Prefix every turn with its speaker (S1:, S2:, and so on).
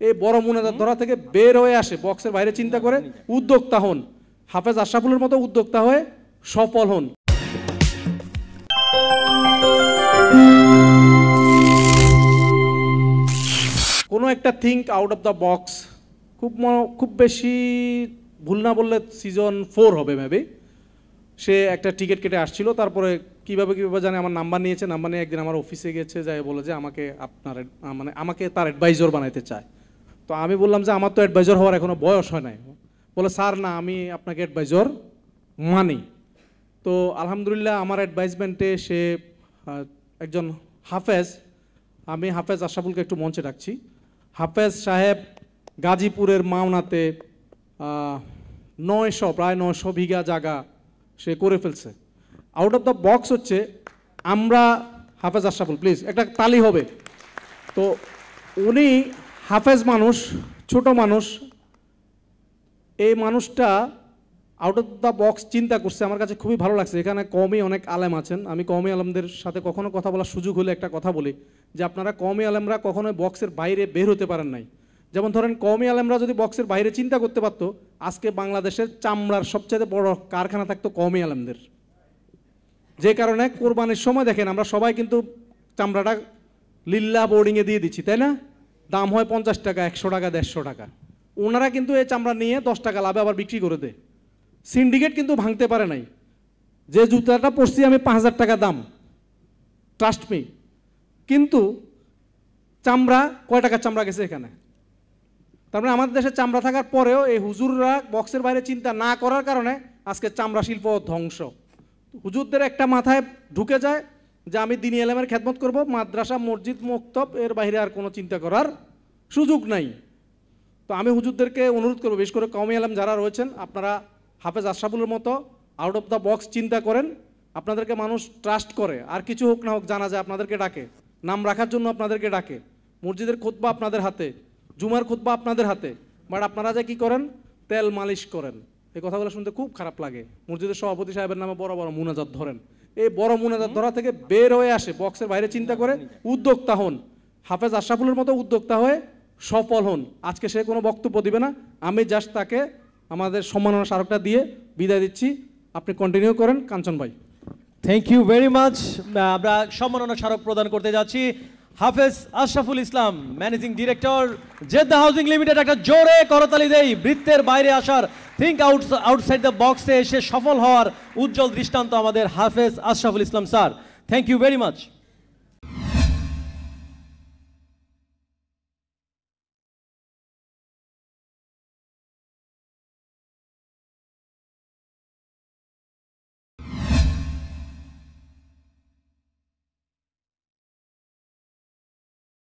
S1: এই বড় মুনাজাত ধরা থেকে বের হয়ে আসে, বক্সের বাইরে চিন্তা করে উদ্যোক্তা হন, হাফেজ আশরাফুলের মতো উদ্যোক্তা হয়ে সফল হন। কোনো একটা think out of the box, খুব বেশি ভুল না বললে সিজন 4 হবে মেবি। সে একটা টিকিট কেটে আসছিল, তারপরে কীভাবে জানে আমার নাম্বার নিয়েছে, নাম্বার নিয়ে একদিন আমার অফিসে গেছে, যাই বলে যে আমাকে তার অ্যাডভাইজর বানাইতে চায়। তো আমি বললাম যে আমার তো অ্যাডভাইজর হওয়ার এখনো বয়স হয় নাই। বলে স্যার না, আমি আপনাকে অ্যাডভাইজর মানি। তো আলহামদুলিল্লাহ আমার অ্যাডভাইসমেন্টে সে একজন হাফেজ, আমি হাফেজ আশরাফুলকে একটু মঞ্চে ডাকছি। হাফেজ সাহেব গাজীপুরের মাওনাতে প্রায় 900 বিঘা জায়গা সে করে ফেলছে। আউট অফ দ্য বক্স হচ্ছে আমরা হাফেজ আশরাফুল, প্লিজ একটা তালি হবে। তো উনি হাফেজ মানুষ, ছোট মানুষ, এই মানুষটা আউট অফ দ্য বক্স চিন্তা করছে। আমার কাছে খুবই ভালো লাগছে। এখানে কওমি অনেক আলেম আছেন, আমি কওমি আলেমদের সাথে কখনো কথা বলার সুযোগ হলে একটা কথা বলি যে আপনারা কওমি আলেমরা কখনোই বক্সের বাইরে বের হতে পারেন নাই। যেমন ধরেন কওমি আলেমরা যদি বক্সের বাইরে চিন্তা করতে পারতো, আজকে বাংলাদেশের চামড়ার সবচেয়ে বড় কারখানা থাকতো কওমি আলেমদের। যে কারণে কোরবানির সময় দেখেন আমরা সবাই কিন্তু চামড়াটা লিল্লা বোর্ডিংয়ে দিয়ে দিচ্ছি, তাই না? দাম হয় 50 টাকা, 100 টাকা, 150 টাকা। ওনারা কিন্তু এই চামড়া নিয়ে 10 টাকা লাভে আবার বিক্রি করে দেয়। সিন্ডিকেট কিন্তু ভাঙতে পারে নাই। যে জুতাটা পরছি আমি 5000 টাকা দাম, ট্রাস্ট মি। কিন্তু চামড়া কয় টাকার চামড়া গেছে এখানে? তারপরে আমাদের দেশে চামড়া থাকার পরেও এই হুজুররা বক্সের বাইরে চিন্তা না করার কারণে আজকে চামড়া শিল্প ধ্বংস। হুজুরদের একটা মাথায় ঢুকে যায় যে আমি দ্বীনি ইলমের খেদমত করব, মাদ্রাসা মসজিদ মক্তব এর বাইরে আর কোনো চিন্তা করার সুযোগ নাই। তো আমি হুজুরদেরকে অনুরোধ করবো, বিশেষ করে কওমি আলেম যারা রয়েছেন, আপনারা হাফেজ আশরাফুলের মতো আউট অফ দ্য বক্স চিন্তা করেন। আপনাদেরকে মানুষ ট্রাস্ট করে, আর কিছু হোক না হোক জানা যায় আপনাদেরকে ডাকে, নাম রাখার জন্য আপনাদেরকে ডাকে, মসজিদের খুতবা আপনাদের হাতে, জুমার খুতবা আপনাদের হাতে, বাট আপনারা যে কী করেন, তেল মালিশ করেন। এই কথাগুলো শুনতে খুব খারাপ লাগে। মসজিদের সভাপতি সাহেবের নামে বড় বড় মুনাজাত ধরেন, এই বড় মুনাজাত ধরা থেকে বের হয়ে আসে, বক্সের বাইরে চিন্তা করে উদ্যোক্তা হন, হাফেজ আশরাফুলের মতো উদ্যোক্তা হয়ে সফল হন। আজকে সে কোনো বক্তব্য দিবে না, আমি জাস্ট তাকে আমাদের সম্মাননা স্মারকটা দিয়ে বিদায় দিচ্ছি। আপনি কন্টিনিউ করেন কাঞ্চন ভাই।
S2: Thank you very much. আমরা সম্মাননা স্মারক প্রদান করতে যাচ্ছি Hafez Ashraful Islam, managing director, Jeddah housing limited. একটা জোরে করতালি দেই। বৃত্তের বাইরে আসার, থিঙ্ক আউটসাইড দ্য বক্সে এসে সফল হওয়ার উজ্জ্বল দৃষ্টান্ত আমাদের Hafez Ashraful Islam sir. Thank you very much.